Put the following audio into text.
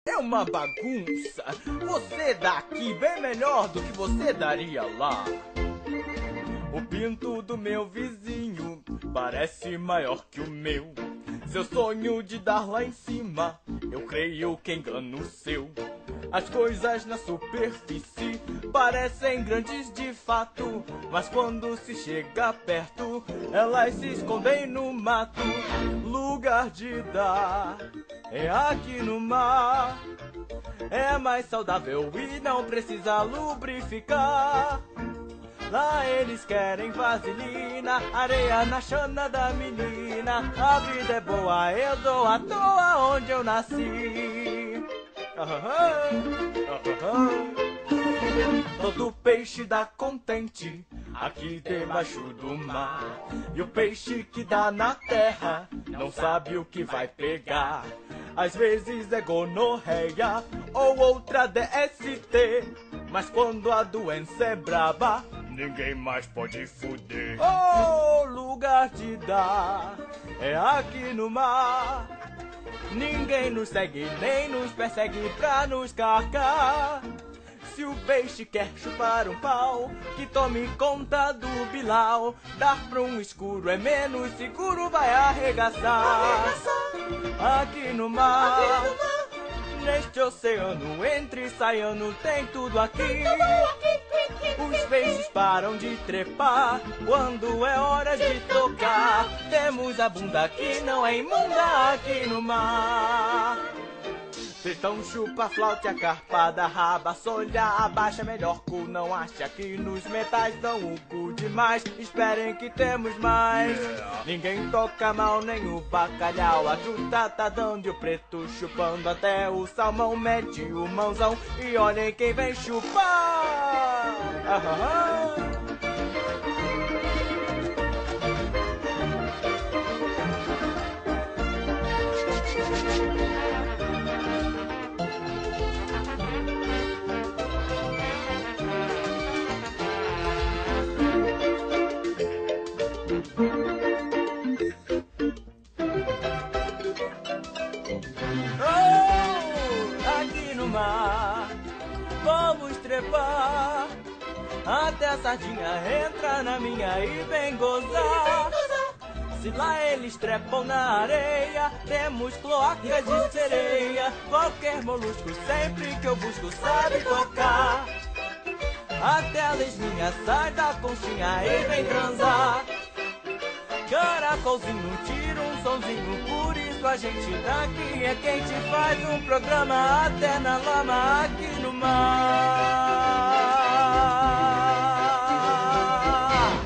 É uma bagunça. Você dá aqui bem melhor do que você daria lá. O pinto do meu vizinho parece maior que o meu. Seu sonho de dar lá em cima, eu creio que engano o seu. As coisas na superfície parecem grandes de fato, mas quando se chega perto, elas se escondem no mato. Lugar de dar é aqui no mar. É mais saudável e não precisa lubrificar. Lá eles querem vaselina, areia na chana da menina. A vida é boa, eu dou à toa onde eu nasci. Todo peixe dá contente aqui debaixo do mar. E o peixe que dá na terra não sabe o que vai pegar. Às vezes é gonorreia ou outra DST, mas quando a doença é braba, ninguém mais pode fuder. Oh, lugar de dar é aqui no mar. Ninguém nos segue nem nos persegue pra nos carcar. Se o peixe quer chupar um pau, que tome conta do Bilal. Dar pra um escuro é menos seguro, vai arregaçar. Aqui no mar, neste oceano, entre saiano, tem tudo aqui. Os peixes param de trepar quando é hora de tocar. Temos a bunda que não é imunda aqui no mar. Tritão, chupa, flaute, a carpada, raba, solha, abaixa, melhor cu, não acha que nos metais dão o cu demais. Esperem que temos mais. Ninguém toca mal, nem o bacalhau. A truta tá dando e o preto chupando até o salmão. Mete o mãozão e olhem quem vem chupar. Aqui no mar, vamos trepar até a sardinha entra na minha e vem gozar. Se lá eles trepam na areia, temos cloacas de sereia. Qualquer molusco sempre que eu busco sabe tocar. Até a lesminha sai da conchinha e vem transar. Caracolzinho tira um sonzinho, por isso a gente daqui é quem te faz um programa até na lama aqui no mar.